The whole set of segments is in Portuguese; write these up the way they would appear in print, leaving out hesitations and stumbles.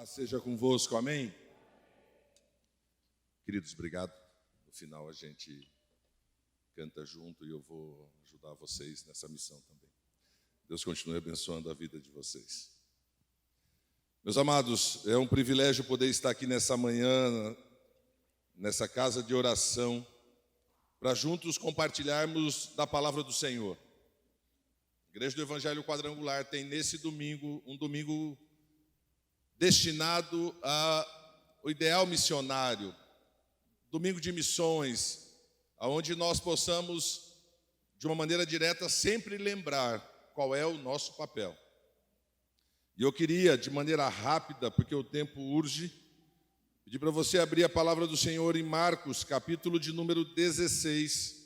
Paz seja convosco, amém? Queridos, obrigado. No final a gente canta junto e eu vou ajudar vocês nessa missão também. Deus continue abençoando a vida de vocês. Meus amados, é um privilégio poder estar aqui nessa manhã, nessa casa de oração, para juntos compartilharmos da palavra do Senhor. A Igreja do Evangelho Quadrangular tem nesse domingo, um domingo destinado ao ideal missionário, domingo de missões, onde nós possamos, de uma maneira direta, sempre lembrar qual é o nosso papel. E eu queria, de maneira rápida, porque o tempo urge, pedir para você abrir a palavra do Senhor em Marcos, capítulo de número 16,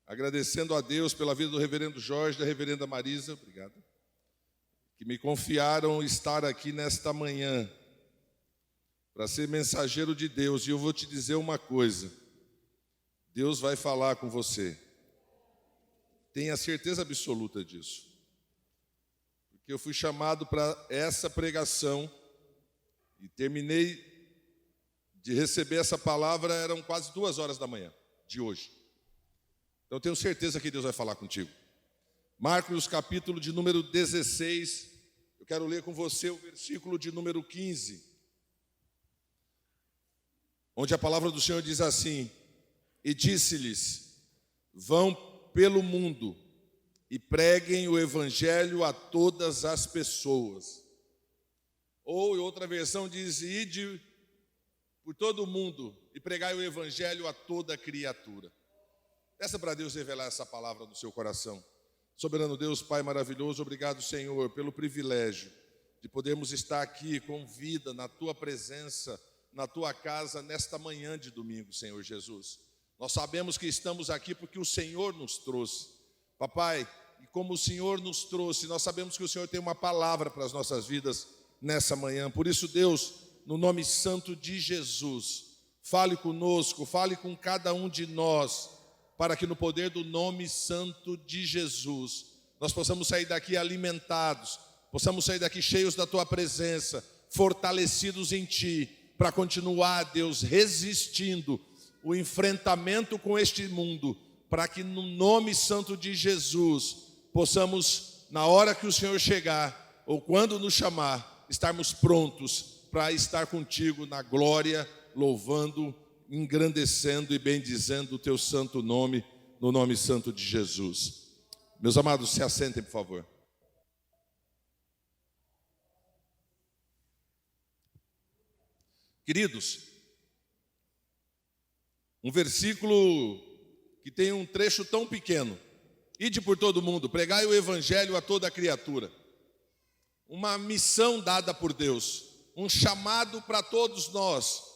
agradecendo a Deus pela vida do reverendo Jorge e da reverenda Marisa, obrigado, que me confiaram estar aqui nesta manhã, para ser mensageiro de Deus. E eu vou te dizer uma coisa, Deus vai falar com você, tenha certeza absoluta disso, porque eu fui chamado para essa pregação, e terminei de receber essa palavra, eram quase 2 horas da manhã de hoje. Então eu tenho certeza que Deus vai falar contigo. Marcos, capítulo de número 16, eu quero ler com você o versículo de número 15, onde a palavra do Senhor diz assim: e disse-lhes, vão pelo mundo e preguem o evangelho a todas as pessoas. Ou em outra versão diz, ide por todo o mundo e pregai o evangelho a toda criatura. Peça para Deus revelar essa palavra no seu coração. Soberano Deus, Pai maravilhoso, obrigado, Senhor, pelo privilégio de podermos estar aqui com vida na Tua presença, na Tua casa, nesta manhã de domingo, Senhor Jesus. Nós sabemos que estamos aqui porque o Senhor nos trouxe. Papai, e como o Senhor nos trouxe, nós sabemos que o Senhor tem uma palavra para as nossas vidas nessa manhã. Por isso, Deus, no nome santo de Jesus, fale conosco, fale com cada um de nós, para que no poder do nome santo de Jesus, nós possamos sair daqui alimentados, possamos sair daqui cheios da Tua presença, fortalecidos em Ti, para continuar, Deus, resistindo o enfrentamento com este mundo, para que no nome santo de Jesus, possamos, na hora que o Senhor chegar, ou quando nos chamar, estarmos prontos para estar contigo na glória, louvando, engrandecendo e bendizendo o Teu santo nome, no nome santo de Jesus. Meus amados, se assentem, por favor. Queridos, um versículo que tem um trecho tão pequeno: ide por todo mundo, pregai o evangelho a toda criatura. Uma missão dada por Deus, um chamado para todos nós.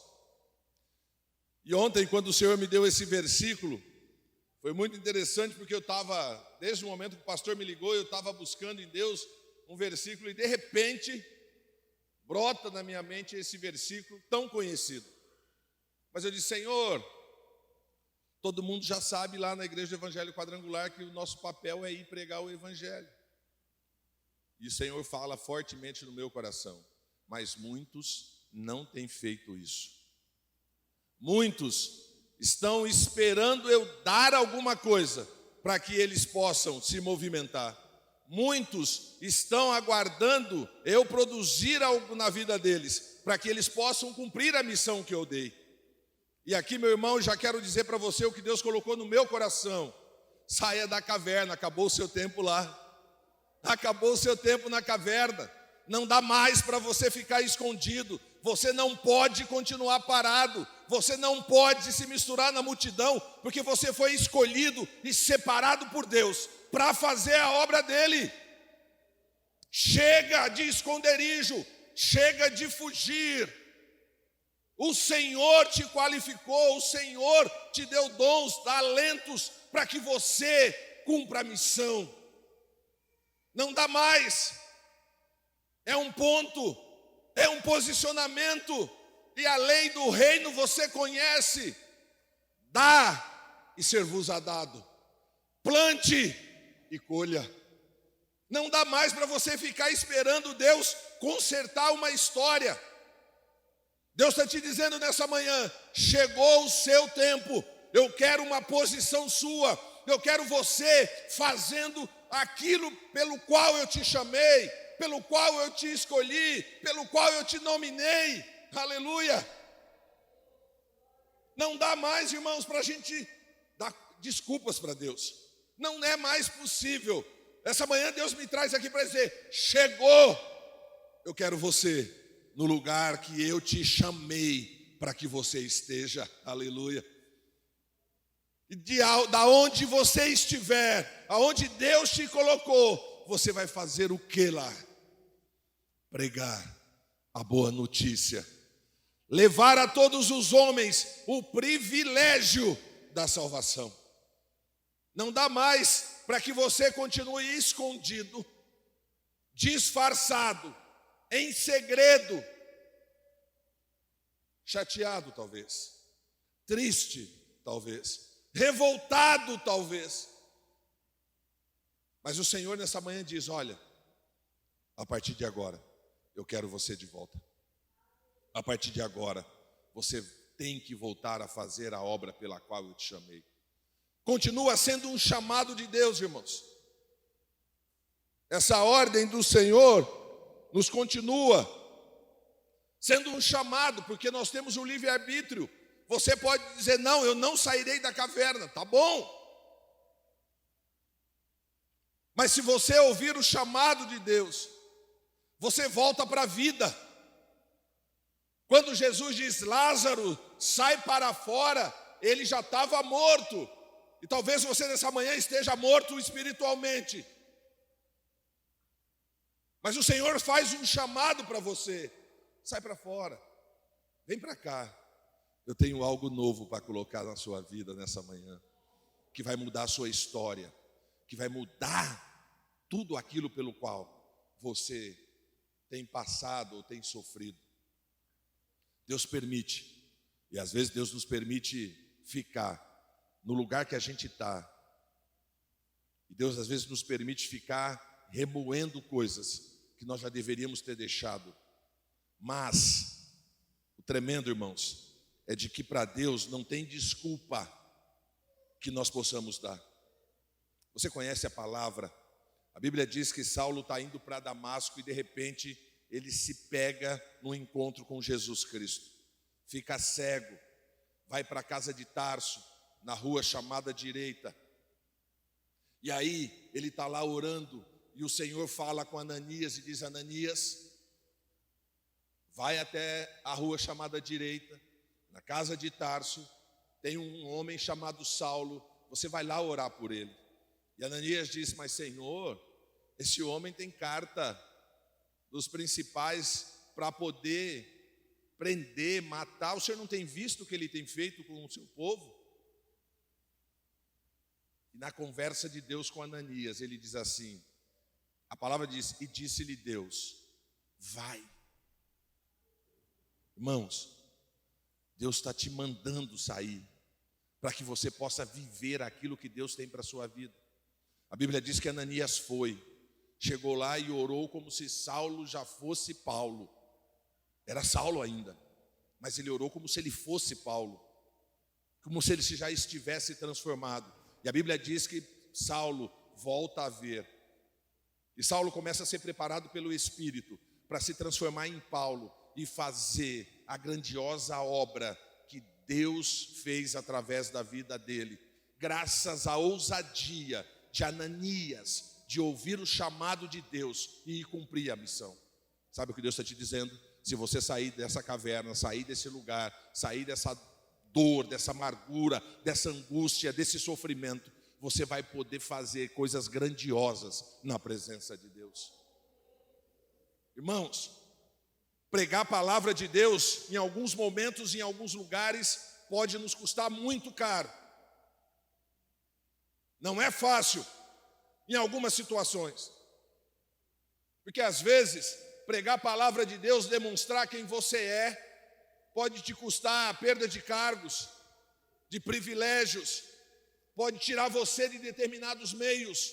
E ontem, quando o Senhor me deu esse versículo, foi muito interessante, porque eu estava, desde o momento que o pastor me ligou, eu estava buscando em Deus um versículo, e de repente, brota na minha mente esse versículo tão conhecido. Mas eu disse, Senhor, todo mundo já sabe lá na Igreja do Evangelho Quadrangular que o nosso papel é ir pregar o Evangelho. E o Senhor fala fortemente no meu coração, mas muitos não têm feito isso. Muitos estão esperando eu dar alguma coisa para que eles possam se movimentar. Muitos estão aguardando eu produzir algo na vida deles, para que eles possam cumprir a missão que eu dei. E aqui, meu irmão, já quero dizer para você o que Deus colocou no meu coração. Saia da caverna, acabou o seu tempo lá. Acabou o seu tempo na caverna. Não dá mais para você ficar escondido. Você não pode continuar parado. Você não pode se misturar na multidão, porque você foi escolhido e separado por Deus para fazer a obra dele. Chega de esconderijo, chega de fugir. O Senhor te qualificou, o Senhor te deu dons, talentos, para que você cumpra a missão. Não dá mais. É um ponto, é um posicionamento. E a lei do reino você conhece. Dá e ser-vos-á dado. Plante e colha. Não dá mais para você ficar esperando Deus consertar uma história. Deus está te dizendo nessa manhã: chegou o seu tempo. Eu quero uma posição sua. Eu quero você fazendo aquilo pelo qual eu te chamei, pelo qual eu te escolhi, pelo qual eu te nominei. Aleluia! Não dá mais, irmãos, para a gente dar desculpas para Deus. Não é mais possível. Essa manhã Deus me traz aqui para dizer: chegou. Eu quero você no lugar que eu te chamei para que você esteja. Aleluia. E da onde você estiver, aonde Deus te colocou, você vai fazer o que lá? Pregar a boa notícia. Levar a todos os homens o privilégio da salvação. Não dá mais para que você continue escondido, disfarçado, em segredo, chateado talvez, triste talvez, revoltado talvez. Mas o Senhor nessa manhã diz: olha, a partir de agora eu quero você de volta. A partir de agora você tem que voltar a fazer a obra pela qual eu te chamei. Continua sendo um chamado de Deus, irmãos. Essa ordem do Senhor nos continua sendo um chamado, porque nós temos um livre-arbítrio. Você pode dizer: não, eu não sairei da caverna, tá bom. Mas se você ouvir o chamado de Deus, você volta para a vida. Quando Jesus diz: Lázaro, sai para fora, ele já estava morto. E talvez você nessa manhã esteja morto espiritualmente. Mas o Senhor faz um chamado para você: sai para fora, vem para cá. Eu tenho algo novo para colocar na sua vida nessa manhã, que vai mudar a sua história, que vai mudar tudo aquilo pelo qual você tem passado ou tem sofrido. Deus permite, e às vezes Deus nos permite ficar no lugar que a gente está. E Deus às vezes nos permite ficar remoendo coisas que nós já deveríamos ter deixado. Mas o tremendo, irmãos, é de que para Deus não tem desculpa que nós possamos dar. Você conhece a palavra? A Bíblia diz que Saulo está indo para Damasco e de repente ele se pega no encontro com Jesus Cristo. Fica cego, vai para a casa de Tarso, na rua chamada Direita. E aí ele está lá orando e o Senhor fala com Ananias e diz: Ananias, vai até a rua chamada Direita, na casa de Tarso, tem um homem chamado Saulo, você vai lá orar por ele. E Ananias disse: mas Senhor, esse homem tem carta dos principais para poder prender, matar. O Senhor não tem visto o que ele tem feito com o seu povo? E na conversa de Deus com Ananias, ele diz assim, a palavra diz: e disse-lhe Deus, vai. Irmãos, Deus está te mandando sair, para que você possa viver aquilo que Deus tem para a sua vida. A Bíblia diz que Ananias foi, chegou lá e orou como se Saulo já fosse Paulo. Era Saulo ainda, mas ele orou como se ele fosse Paulo, como se ele já estivesse transformado. E a Bíblia diz que Saulo volta a ver. E Saulo começa a ser preparado pelo Espírito para se transformar em Paulo e fazer a grandiosa obra que Deus fez através da vida dele. Graças à ousadia de Ananias, de ouvir o chamado de Deus e cumprir a missão. Sabe o que Deus está te dizendo? Se você sair dessa caverna, sair desse lugar, sair dessa dor, dessa amargura, dessa angústia, desse sofrimento, você vai poder fazer coisas grandiosas na presença de Deus. Irmãos, pregar a palavra de Deus, em alguns momentos, em alguns lugares, pode nos custar muito caro. Não é fácil, em algumas situações. Porque às vezes, pregar a palavra de Deus, demonstrar quem você é, pode te custar a perda de cargos, de privilégios, pode tirar você de determinados meios,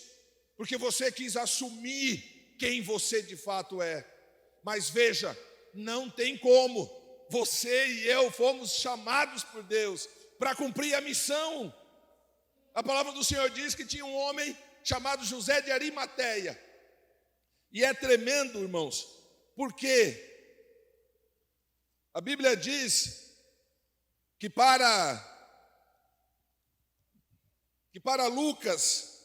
porque você quis assumir quem você de fato é. Mas veja, não tem como. Você e eu fomos chamados por Deus para cumprir a missão. A palavra do Senhor diz que tinha um homem chamado José de Arimateia. E é tremendo, irmãos, porque a Bíblia diz que para Lucas,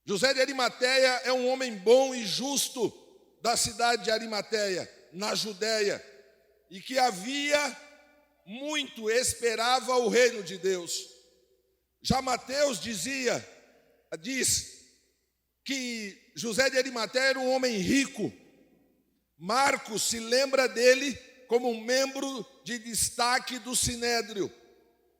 José de Arimateia é um homem bom e justo da cidade de Arimateia, na Judéia, e que esperava o reino de Deus. Já Mateus diz que José de Arimateia era um homem rico. Marcos se lembra dele como um membro de destaque do Sinédrio.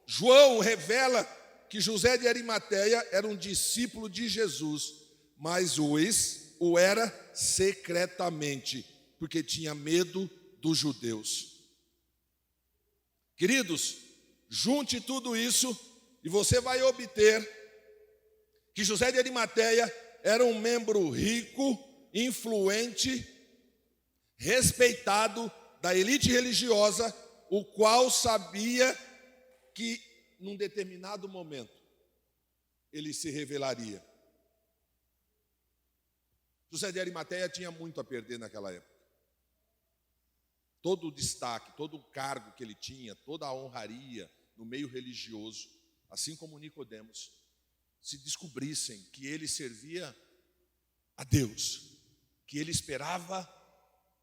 João revela que José de Arimateia era um discípulo de Jesus, mas o era secretamente, porque tinha medo dos judeus. Queridos, junte tudo isso e você vai obter que José de Arimateia era um membro rico, influente, respeitado da elite religiosa, o qual sabia que num determinado momento ele se revelaria. José de Arimateia tinha muito a perder naquela época. Todo o destaque, todo o cargo que ele tinha, toda a honraria no meio religioso, assim como Nicodemos, se descobrissem que ele servia a Deus, que ele esperava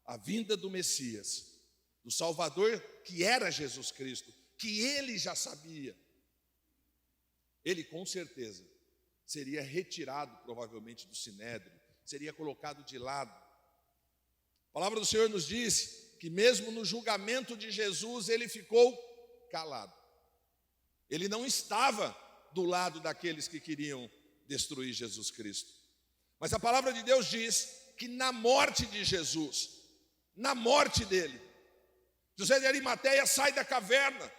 a vinda do Messias, do Salvador, que era Jesus Cristo, que ele já sabia, ele com certeza seria retirado provavelmente do Sinédrio, seria colocado de lado. A palavra do Senhor nos diz que mesmo no julgamento de Jesus ele ficou calado. Ele não estava do lado daqueles que queriam destruir Jesus Cristo. Mas a palavra de Deus diz que na morte de Jesus, na morte dele, José de Arimateia sai da caverna.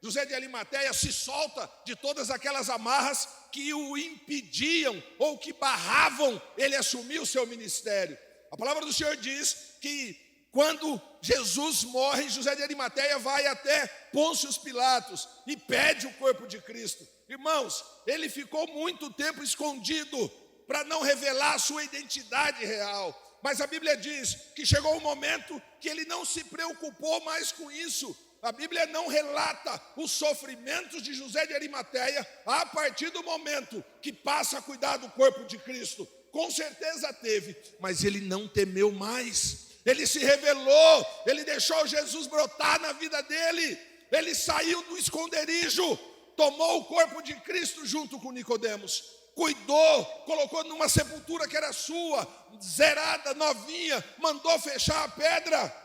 José de Arimateia se solta de todas aquelas amarras que o impediam ou que barravam ele assumir o seu ministério. A palavra do Senhor diz que quando Jesus morre, José de Arimateia vai até Pôncio Pilatos e pede o corpo de Cristo. Irmãos, ele ficou muito tempo escondido para não revelar a sua identidade real. Mas a Bíblia diz que chegou um momento que ele não se preocupou mais com isso. A Bíblia não relata os sofrimentos de José de Arimateia a partir do momento que passa a cuidar do corpo de Cristo. Com certeza teve, mas ele não temeu mais. Ele se revelou, ele deixou Jesus brotar na vida dele. Ele saiu do esconderijo, tomou o corpo de Cristo junto com Nicodemos, cuidou, colocou numa sepultura que era sua, zerada, novinha, mandou fechar a pedra.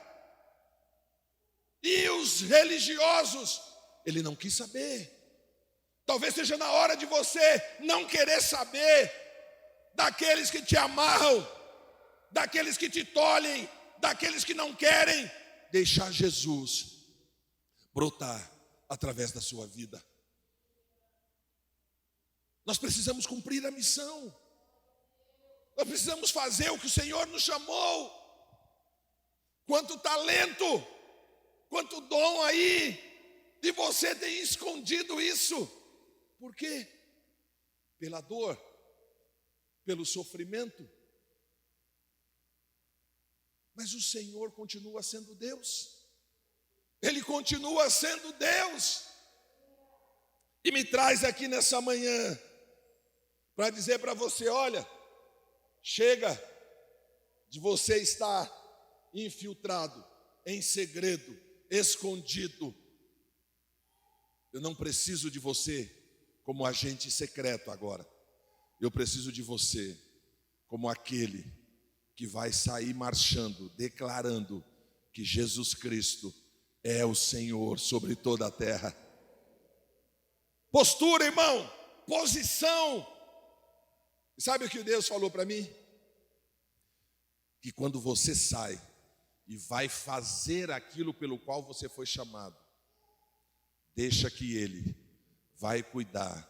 E os religiosos, ele não quis saber. Talvez seja na hora de você não querer saber daqueles que te amarram, daqueles que te tolhem, daqueles que não querem deixar Jesus brotar através da sua vida. Nós precisamos cumprir a missão. Nós precisamos fazer o que o Senhor nos chamou. Quanto talento, quanto dom aí, e você tem escondido isso. Por quê? Pela dor, pelo sofrimento. Mas o Senhor continua sendo Deus. Ele continua sendo Deus. E me traz aqui nessa manhã para dizer para você, olha, chega de você estar infiltrado, em segredo, escondido. Eu não preciso de você como agente secreto agora. Eu preciso de você como aquele que vai sair marchando, declarando que Jesus Cristo é o Senhor sobre toda a terra. Postura, irmão, posição. E sabe o que Deus falou para mim? Que quando você sai e vai fazer aquilo pelo qual você foi chamado, deixa que Ele vai cuidar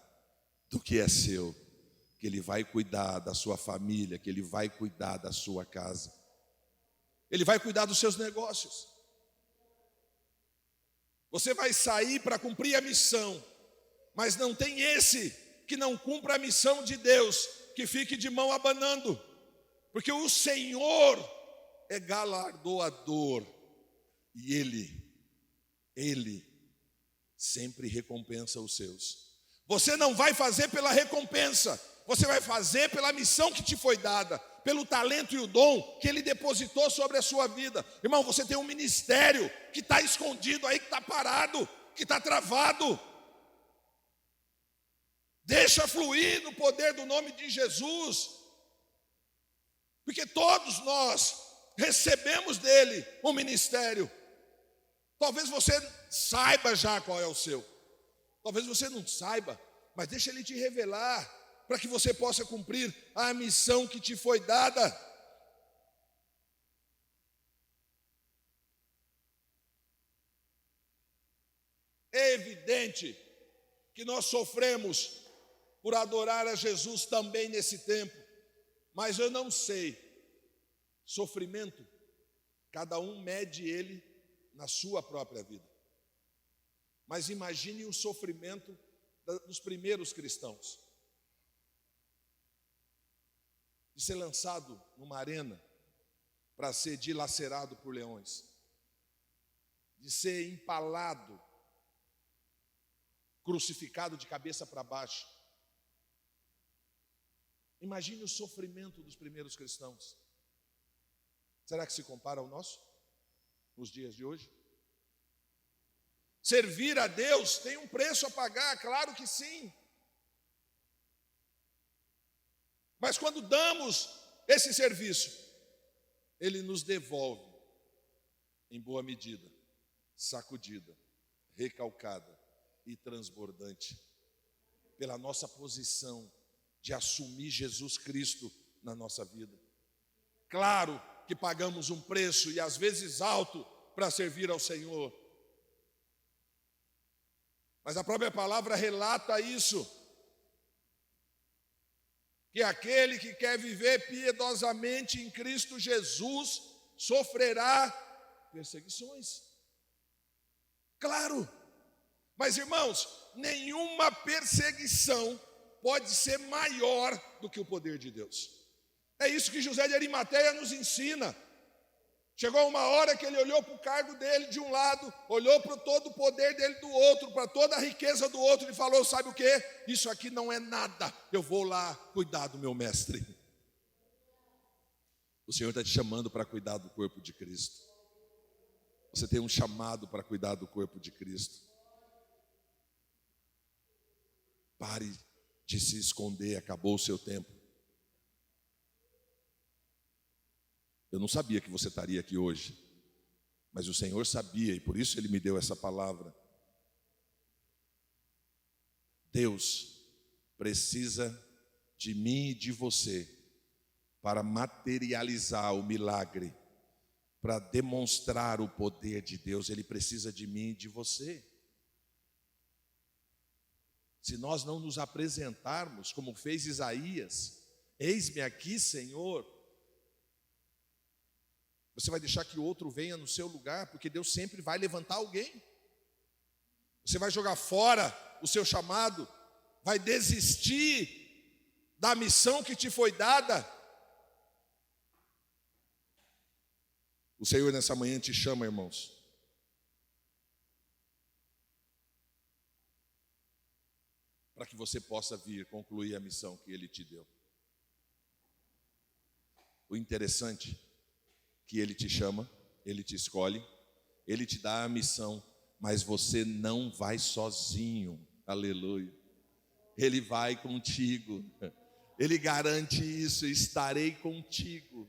do que é seu. que Ele vai cuidar da sua família, que Ele vai cuidar da sua casa. Ele vai cuidar dos seus negócios. Você vai sair para cumprir a missão, mas não tem esse que não cumpra a missão de Deus, que fique de mão abanando, porque o Senhor é galardoador e Ele sempre recompensa os seus. Você não vai fazer pela recompensa, você vai fazer pela missão que te foi dada, pelo talento e o dom que Ele depositou sobre a sua vida. Irmão, você tem um ministério que está escondido aí, que está parado, que está travado. Deixa fluir no poder do nome de Jesus, porque todos nós recebemos dele um ministério. Talvez você saiba já qual é o seu, talvez você não saiba, mas deixa ele te revelar, para que você possa cumprir a missão que te foi dada. É evidente que nós sofremos por adorar a Jesus também nesse tempo, mas eu não sei, sofrimento, cada um mede ele na sua própria vida. Mas imagine o sofrimento dos primeiros cristãos, de ser lançado numa arena para ser dilacerado por leões, de ser empalado, crucificado de cabeça para baixo. Imagine o sofrimento dos primeiros cristãos. Será que se compara ao nosso, nos dias de hoje? Servir a Deus tem um preço a pagar, claro que sim. Mas quando damos esse serviço, Ele nos devolve em boa medida, sacudida, recalcada e transbordante, pela nossa posição de assumir Jesus Cristo na nossa vida. Claro que pagamos um preço, e às vezes alto, para servir ao Senhor. Mas a própria palavra relata isso, que aquele que quer viver piedosamente em Cristo Jesus sofrerá perseguições. Claro, mas irmãos, nenhuma perseguição pode ser maior do que o poder de Deus. É isso que José de Arimateia nos ensina. Chegou uma hora que ele olhou para o cargo dele de um lado, olhou para todo o poder dele do outro, para toda a riqueza do outro, e falou: sabe o que? Isso aqui não é nada, eu vou lá cuidar do meu mestre. O Senhor está te chamando para cuidar do corpo de Cristo. Você tem um chamado para cuidar do corpo de Cristo. Pare de se esconder, acabou o seu tempo. Eu não sabia que você estaria aqui hoje, mas o Senhor sabia, e por isso Ele me deu essa palavra. Deus precisa de mim e de você para materializar o milagre, para demonstrar o poder de Deus. Ele precisa de mim e de você. Se nós não nos apresentarmos como fez Isaías: eis-me aqui, Senhor, você vai deixar que outro venha no seu lugar, porque Deus sempre vai levantar alguém. Você vai jogar fora o seu chamado, vai desistir da missão que te foi dada. O Senhor nessa manhã te chama, irmãos, para que você possa vir concluir a missão que Ele te deu. O interessante é que Ele te chama, Ele te escolhe, Ele te dá a missão, mas você não vai sozinho, aleluia. Ele vai contigo, Ele garante isso: estarei contigo,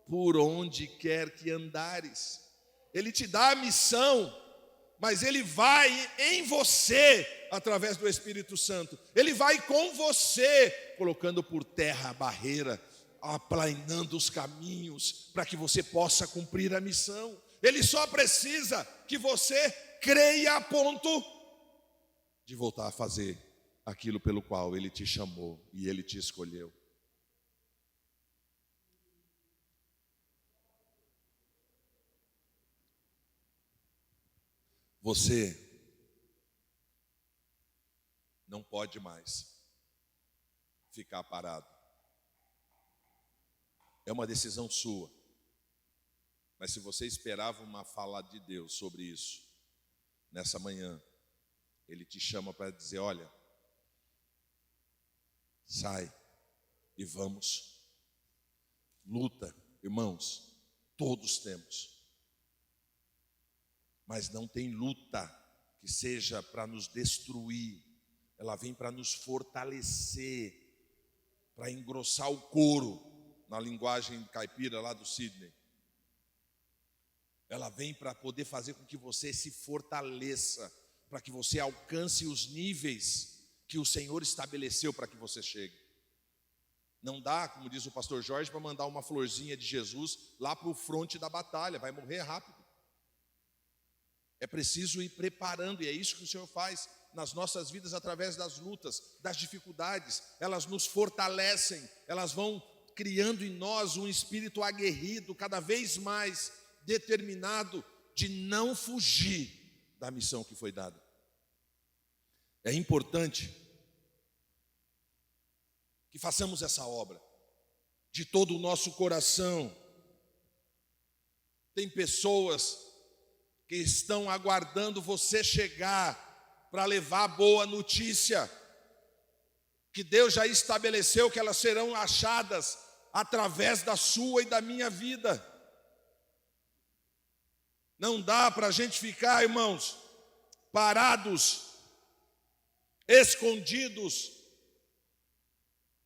por onde quer que andares. Ele te dá a missão, mas Ele vai em você, através do Espírito Santo. Ele vai com você, colocando por terra a barreira, aplainando os caminhos, para que você possa cumprir a missão. Ele só precisa que você creia a ponto de voltar a fazer aquilo pelo qual Ele te chamou e Ele te escolheu. Você não pode mais ficar parado. É uma decisão sua. Mas se você esperava uma fala de Deus sobre isso, nessa manhã, Ele te chama para dizer: olha, sai e vamos. Luta, irmãos, todos temos. Mas não tem luta que seja para nos destruir. Ela vem para nos fortalecer, para engrossar o couro, na linguagem caipira lá do Sidney. Ela vem para poder fazer com que você se fortaleça, para que você alcance os níveis que o Senhor estabeleceu para que você chegue. Não dá, como diz o pastor Jorge, para mandar uma florzinha de Jesus lá para o fronte da batalha, vai morrer rápido. É preciso ir preparando, e é isso que o Senhor faz nas nossas vidas através das lutas, das dificuldades. Elas nos fortalecem, elas vão criando em nós um espírito aguerrido, cada vez mais determinado de não fugir da missão que foi dada. É importante que façamos essa obra de todo o nosso coração. Tem pessoas que estão aguardando você chegar para levar a boa notícia, que Deus já estabeleceu que elas serão achadas através da sua e da minha vida. Não dá para a gente ficar, irmãos, parados, escondidos,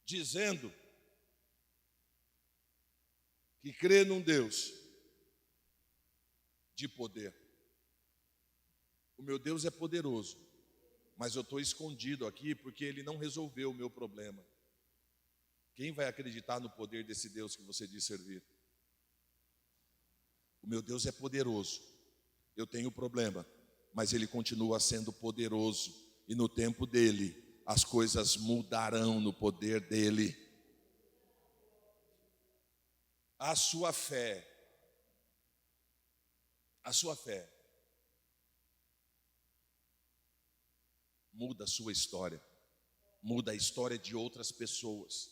dizendo que crê num Deus de poder. O meu Deus é poderoso, mas eu estou escondido aqui porque Ele não resolveu o meu problema. Quem vai acreditar no poder desse Deus que você diz servir? O meu Deus é poderoso. Eu tenho problema, mas Ele continua sendo poderoso. E no tempo dEle, as coisas mudarão no poder dEle. A sua fé muda a sua história, muda a história de outras pessoas.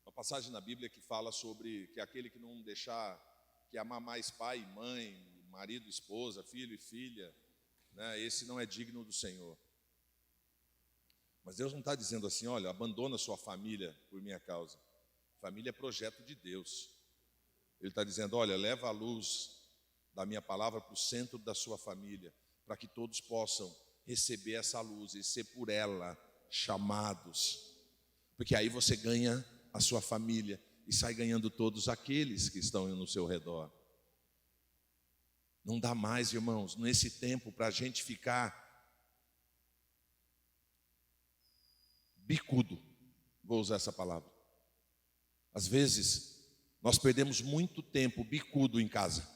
Uma passagem na Bíblia que fala sobre que aquele que não deixar, que amar mais pai e mãe, marido, esposa, filho e filha, né, esse não é digno do Senhor. Mas Deus não está dizendo assim: olha, abandona sua família por minha causa. Família é projeto de Deus. Ele está dizendo: olha, leva a luz da minha palavra para o centro da sua família, para que todos possam receber essa luz e ser por ela chamados. Porque aí você ganha a sua família e sai ganhando todos aqueles que estão no seu redor. Não dá mais, irmãos, nesse tempo para a gente ficar bicudo, vou usar essa palavra. Às vezes, nós perdemos muito tempo bicudo em casa,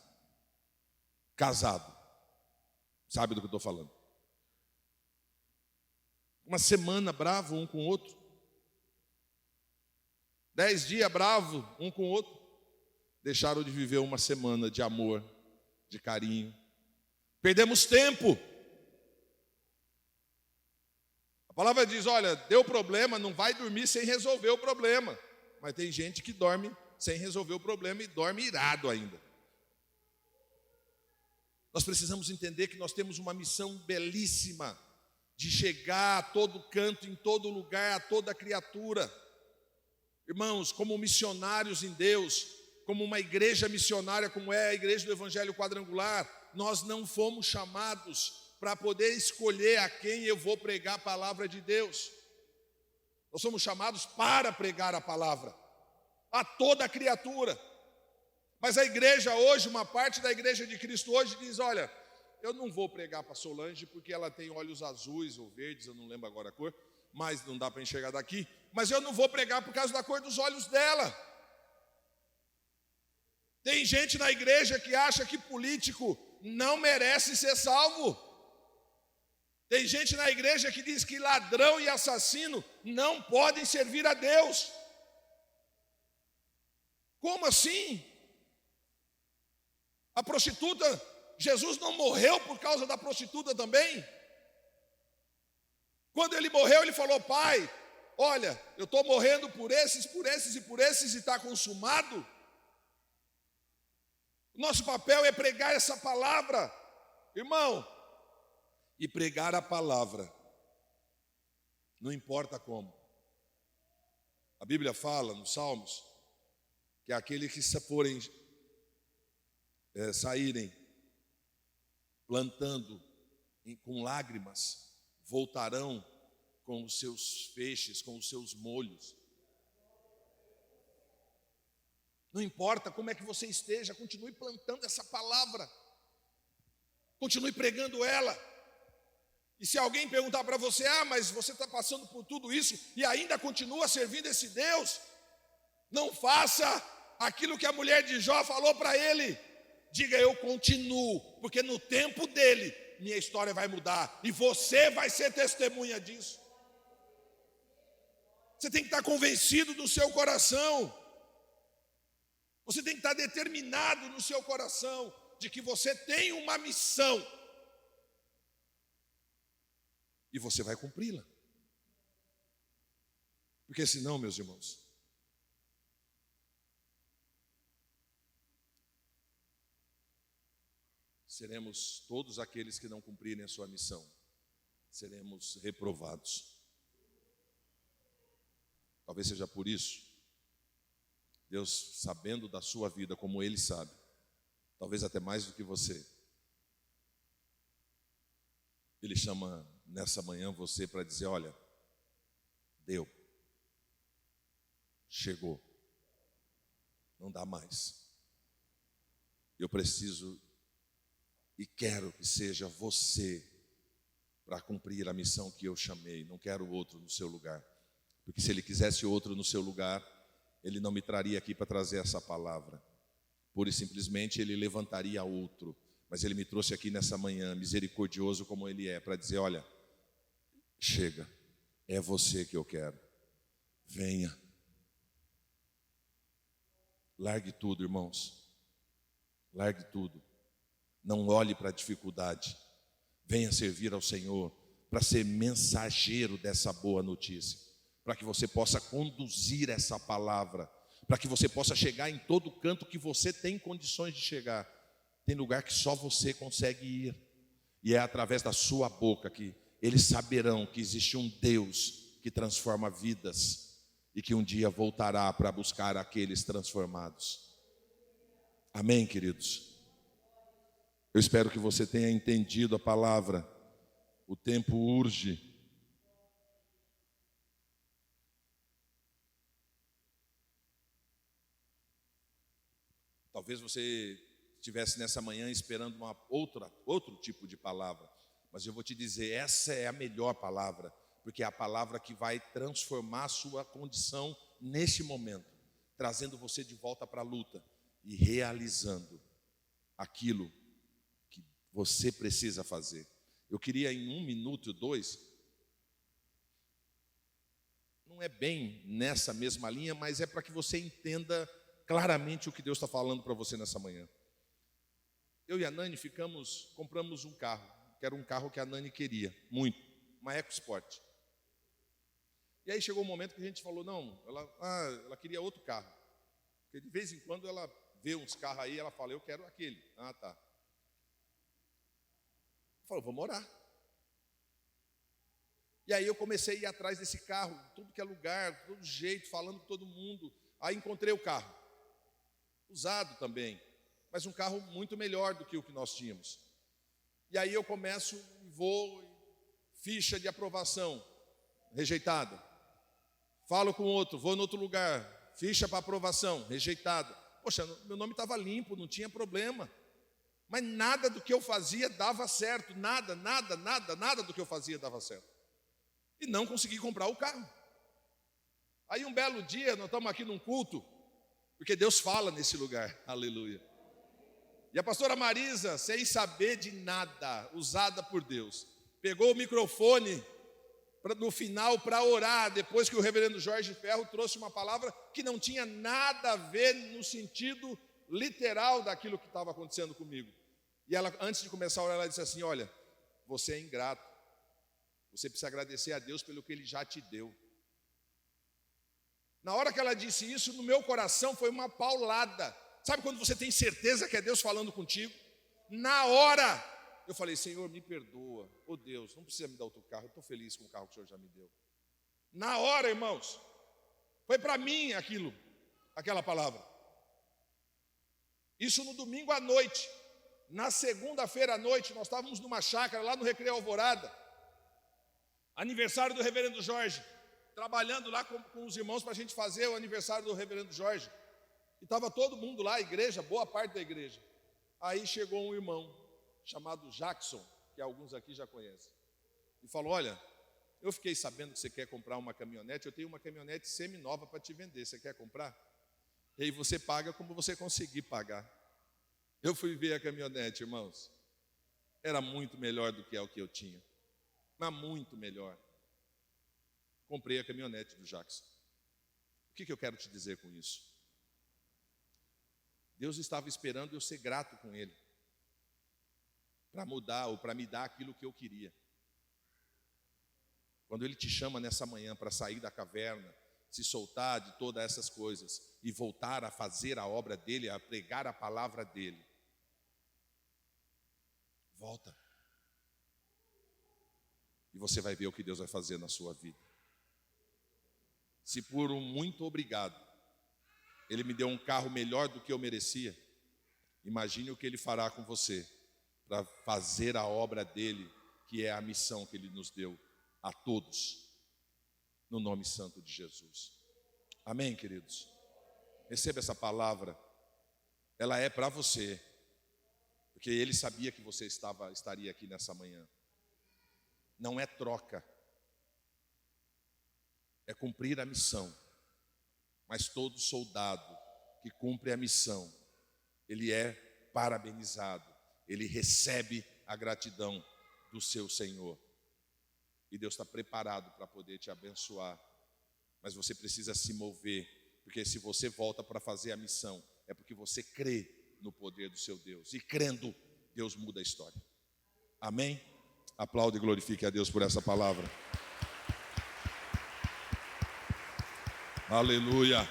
casado. Sabe do que eu estou falando? Uma semana bravo um com o outro, 10 dias bravo um com o outro, deixaram de viver uma semana de amor, de carinho. Perdemos tempo. A palavra diz: olha, deu problema, não vai dormir sem resolver o problema. Mas tem gente que dorme sem resolver o problema e dorme irado ainda. Nós precisamos entender que nós temos uma missão belíssima de chegar a todo canto, em todo lugar, a toda criatura. Irmãos, como missionários em Deus, como uma igreja missionária, como é a igreja do Evangelho Quadrangular, nós não fomos chamados para poder escolher a quem eu vou pregar a palavra de Deus. Nós somos chamados para pregar a palavra a toda criatura. Mas a igreja hoje, uma parte da igreja de Cristo hoje diz: olha, eu não vou pregar para Solange porque ela tem olhos azuis ou verdes, eu não lembro agora a cor, mas não dá para enxergar daqui. Mas eu não vou pregar por causa da cor dos olhos dela. Tem gente na igreja que acha que político não merece ser salvo. Tem gente na igreja que diz que ladrão e assassino não podem servir a Deus. Como assim? A prostituta, Jesus não morreu por causa da prostituta também? Quando ele morreu, ele falou: Pai, olha, eu estou morrendo por esses e por esses, e está consumado. Nosso papel é pregar essa palavra, irmão, e pregar a palavra, não importa como. A Bíblia fala nos Salmos que aqueles que saírem plantando com lágrimas, voltarão com os seus feixes, com os seus molhos. Não importa como é que você esteja, continue plantando essa palavra, continue pregando ela. E se alguém perguntar para você: mas você está passando por tudo isso e ainda continua servindo esse Deus, não faça aquilo que a mulher de Jó falou para ele. Diga: eu continuo, porque no tempo dele minha história vai mudar, e você vai ser testemunha disso. Você tem que estar convencido do seu coração. Você tem que estar determinado no seu coração de que você tem uma missão e você vai cumpri-la. Porque senão, meus irmãos, seremos todos aqueles que não cumprirem a sua missão, seremos reprovados. Talvez seja por isso, Deus, sabendo da sua vida como Ele sabe, talvez até mais do que você, Ele chama nessa manhã você para dizer: olha, deu, chegou, não dá mais. Eu preciso e quero que seja você para cumprir a missão que eu chamei. Não quero outro no seu lugar, porque se Ele quisesse outro no seu lugar, Ele não me traria aqui para trazer essa palavra. Pura e simplesmente Ele levantaria outro. Mas Ele me trouxe aqui nessa manhã, misericordioso como Ele é, para dizer: olha, chega, é você que eu quero, venha. Largue tudo, irmãos, largue tudo. Não olhe para a dificuldade, venha servir ao Senhor, para ser mensageiro dessa boa notícia, para que você possa conduzir essa palavra, para que você possa chegar em todo canto que você tem condições de chegar. Tem lugar que só você consegue ir, e é através da sua boca que eles saberão que existe um Deus que transforma vidas, e que um dia voltará para buscar aqueles transformados. Amém, queridos? Eu espero que você tenha entendido a palavra. O tempo urge. Talvez você estivesse nessa manhã esperando outro tipo de palavra, mas eu vou te dizer, essa é a melhor palavra, porque é a palavra que vai transformar a sua condição neste momento, trazendo você de volta para a luta e realizando aquilo que você precisa fazer. Eu queria em 1 minuto, 2, não é bem nessa mesma linha, mas é para que você entenda claramente o que Deus está falando para você nessa manhã. Eu e a Nani compramos um carro, que era um carro que a Nani queria muito, uma EcoSport. E aí chegou um momento que a gente falou: não, ela queria outro carro, porque de vez em quando ela vê uns carros aí, ela fala: eu quero aquele. Ah, tá. Falou: vamos orar. E aí eu comecei a ir atrás desse carro, tudo que é lugar, todo jeito, falando com todo mundo. Aí encontrei o carro, usado também, mas um carro muito melhor do que o que nós tínhamos. E aí eu começo, ficha de aprovação, rejeitada. Falo com outro, vou em outro lugar, ficha para aprovação, rejeitada. Poxa, meu nome estava limpo, não tinha problema. Mas nada do que eu fazia dava certo, nada do que eu fazia dava certo. E não consegui comprar o carro. Aí um belo dia, nós estamos aqui num culto, porque Deus fala nesse lugar, aleluia. E a pastora Marisa, sem saber de nada, usada por Deus, pegou o microfone no final para orar, depois que o reverendo Jorge Ferro trouxe uma palavra que não tinha nada a ver no sentido literal daquilo que estava acontecendo comigo. E ela, antes de começar a orar, ela disse assim: olha, você é ingrato, você precisa agradecer a Deus pelo que Ele já te deu. Na hora que ela disse isso, no meu coração foi uma paulada. Sabe quando você tem certeza que é Deus falando contigo? Na hora eu falei: Senhor, me perdoa. Oh Deus, não precisa me dar outro carro, eu estou feliz com o carro que o Senhor já me deu. Na hora, irmãos, foi para mim aquela palavra. Isso no domingo à noite. Na segunda-feira à noite, nós estávamos numa chácara lá no Recreio Alvorada, aniversário do reverendo Jorge, trabalhando lá com os irmãos para a gente fazer o aniversário do reverendo Jorge. E estava todo mundo lá, a igreja, boa parte da igreja. Aí chegou um irmão chamado Jackson, que alguns aqui já conhecem, e falou: olha, eu fiquei sabendo que você quer comprar uma caminhonete, eu tenho uma caminhonete semi-nova para te vender, você quer comprar? E aí você paga como você conseguir pagar. Eu fui ver a caminhonete, irmãos, era muito melhor do que o que eu tinha, mas muito melhor. Comprei a caminhonete do Jackson. O que eu quero te dizer com isso? Deus estava esperando eu ser grato com Ele, para mudar ou para me dar aquilo que eu queria. Quando Ele te chama nessa manhã para sair da caverna, se soltar de todas essas coisas e voltar a fazer a obra dEle, a pregar a palavra dEle, volta. E você vai ver o que Deus vai fazer na sua vida. Se por um muito obrigado Ele me deu um carro melhor do que eu merecia, imagine o que Ele fará com você para fazer a obra dEle, que é a missão que Ele nos deu a todos, no nome santo de Jesus. Amém, queridos? Receba essa palavra, ela é para você, porque Ele sabia que você estaria aqui nessa manhã. Não é troca, é cumprir a missão. Mas todo soldado que cumpre a missão, ele é parabenizado, ele recebe a gratidão do seu Senhor. E Deus está preparado para poder te abençoar. Mas você precisa se mover, porque se você volta para fazer a missão, é porque você crê no poder do seu Deus. E crendo, Deus muda a história. Amém? Aplaude e glorifique a Deus por essa palavra. Aleluia.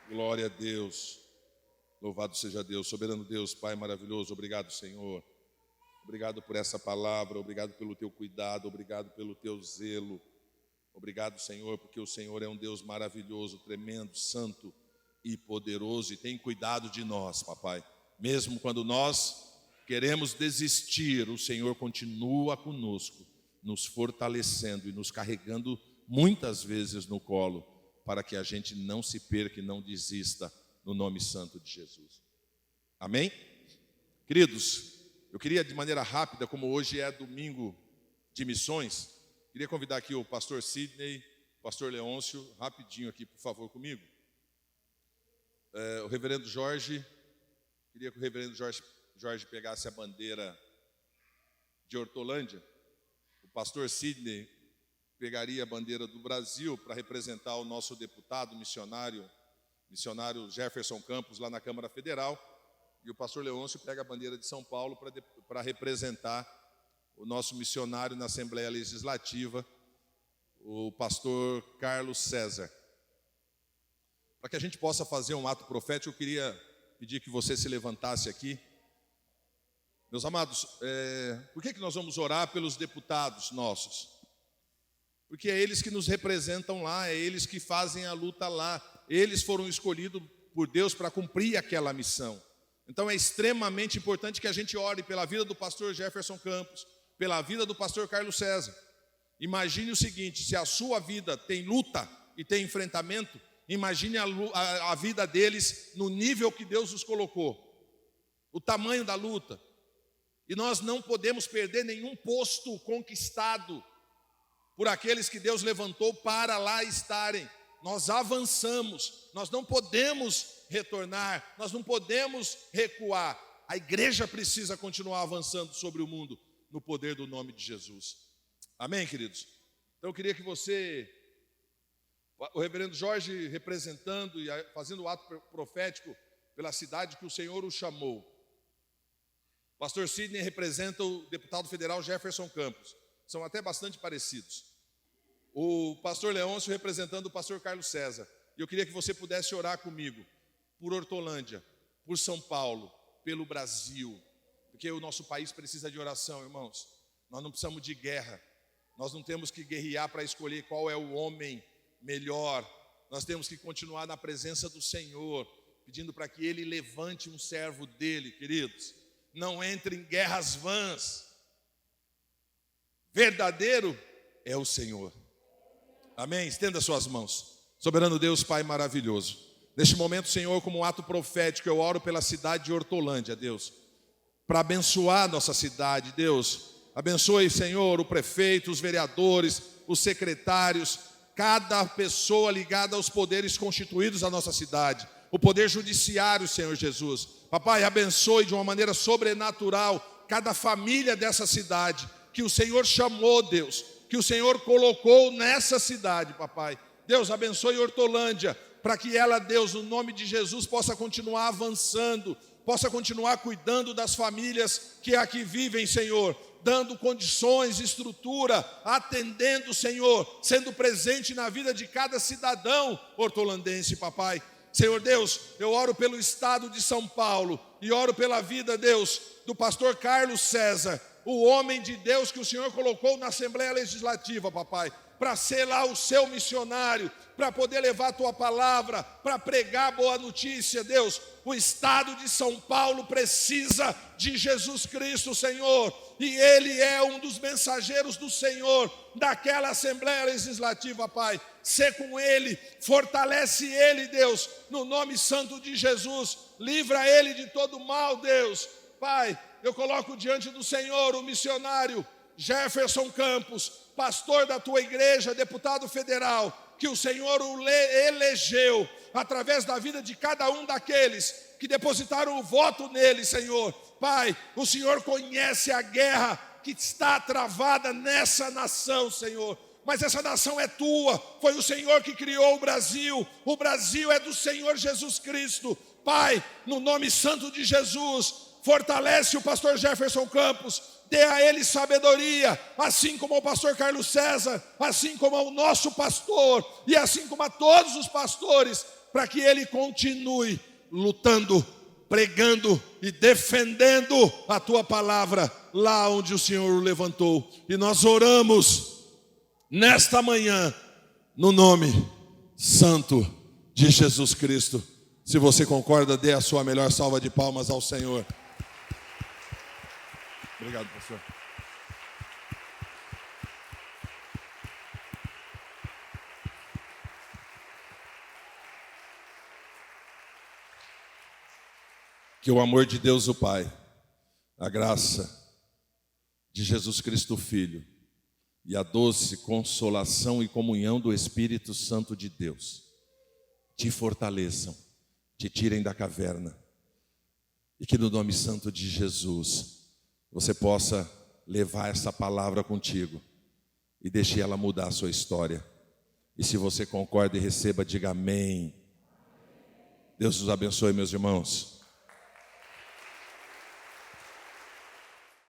Glória a Deus. Louvado seja Deus, soberano Deus, Pai maravilhoso. Obrigado, Senhor. Obrigado por essa palavra, obrigado pelo teu cuidado, obrigado pelo teu zelo. Obrigado, Senhor, porque o Senhor é um Deus maravilhoso, tremendo, santo e poderoso e tem cuidado de nós, papai. Mesmo quando nós queremos desistir, o Senhor continua conosco, nos fortalecendo e nos carregando muitas vezes no colo, para que a gente não se perca e não desista, no nome santo de Jesus. Amém? Queridos, eu queria de maneira rápida, como hoje é domingo de missões, queria convidar aqui o pastor Sidney, o pastor Leôncio, rapidinho aqui, por favor, comigo. O reverendo Jorge, queria que o reverendo Jorge pegasse a bandeira de Hortolândia. O pastor Sidney pegaria a bandeira do Brasil para representar o nosso deputado missionário Jefferson Campos lá na Câmara Federal. E o pastor Leôncio pega a bandeira de São Paulo para representar o nosso missionário na Assembleia Legislativa, o pastor Carlos César. Para que a gente possa fazer um ato profético, eu queria pedir que você se levantasse aqui. Meus amados, por que nós vamos orar pelos deputados nossos? Porque é eles que nos representam lá, é eles que fazem a luta lá. Eles foram escolhidos por Deus para cumprir aquela missão. Então é extremamente importante que a gente ore pela vida do pastor Jefferson Campos, pela vida do pastor Carlos César. Imagine o seguinte: se a sua vida tem luta e tem enfrentamento, imagine a vida deles no nível que Deus os colocou, o tamanho da luta. E nós não podemos perder nenhum posto conquistado por aqueles que Deus levantou para lá estarem. nós avançamos, nós não podemos retornar, nós não podemos recuar. A igreja precisa continuar avançando sobre o mundo no poder do nome de Jesus. Amém, queridos? Então eu queria que você, o reverendo Jorge representando e fazendo o ato profético pela cidade que o Senhor o chamou. O pastor Sidney representa o deputado federal Jefferson Campos. São até bastante parecidos. O pastor Leôncio representando o pastor Carlos César. E eu queria que você pudesse orar comigo por Hortolândia, por São Paulo, pelo Brasil, porque o nosso país precisa de oração, irmãos. Nós não precisamos de guerra, nós não temos que guerrear para escolher qual é o homem melhor. Nós temos que continuar na presença do Senhor, pedindo para que Ele levante um servo dEle, queridos. Não entre em guerras vãs. Verdadeiro é o Senhor. Amém? Estenda suas mãos. Soberano Deus, Pai maravilhoso. Neste momento, Senhor, como um ato profético, eu oro pela cidade de Hortolândia, Deus, para abençoar a nossa cidade, Deus. Abençoe, Senhor, o prefeito, os vereadores, os secretários, cada pessoa ligada aos poderes constituídos da nossa cidade, o poder judiciário, Senhor Jesus. Papai, abençoe de uma maneira sobrenatural cada família dessa cidade que o Senhor chamou, Deus, que o Senhor colocou nessa cidade, papai. Deus, abençoe Hortolândia, para que ela, Deus, no nome de Jesus, possa continuar avançando, possa continuar cuidando das famílias que aqui vivem, Senhor, dando condições, estrutura, atendendo, Senhor, sendo presente na vida de cada cidadão hortolandense, papai. Senhor Deus, eu oro pelo estado de São Paulo e oro pela vida, Deus, do pastor Carlos César, o homem de Deus que o Senhor colocou na Assembleia Legislativa, papai, para ser lá o seu missionário, para poder levar a tua palavra, para pregar boa notícia, Deus. O estado de São Paulo precisa de Jesus Cristo, Senhor, e Ele é um dos mensageiros do Senhor, daquela Assembleia Legislativa, Pai. Sê com Ele, fortalece Ele, Deus, no nome santo de Jesus, livra Ele de todo mal, Deus. Pai, eu coloco diante do Senhor o missionário Jefferson Campos, pastor da tua igreja, deputado federal, que o Senhor o elegeu através da vida de cada um daqueles que depositaram o voto nele, Senhor. Pai, o Senhor conhece a guerra que está travada nessa nação, Senhor. Mas essa nação é tua, foi o Senhor que criou o Brasil é do Senhor Jesus Cristo. Pai, no nome santo de Jesus, fortalece o pastor Jefferson Campos, dê a ele sabedoria, assim como ao pastor Carlos César, assim como ao nosso pastor, e assim como a todos os pastores, para que ele continue lutando, pregando e defendendo a tua palavra, lá onde o Senhor o levantou. E nós oramos nesta manhã, no nome santo de Jesus Cristo. Se você concorda, dê a sua melhor salva de palmas ao Senhor. Obrigado, pastor. Que o amor de Deus o Pai, a graça de Jesus Cristo Filho e a doce consolação e comunhão do Espírito Santo de Deus te fortaleçam, te tirem da caverna, e que no nome santo de Jesus você possa levar essa palavra contigo e deixe ela mudar a sua história. E se você concorda e receba, diga amém. Deus os abençoe, meus irmãos.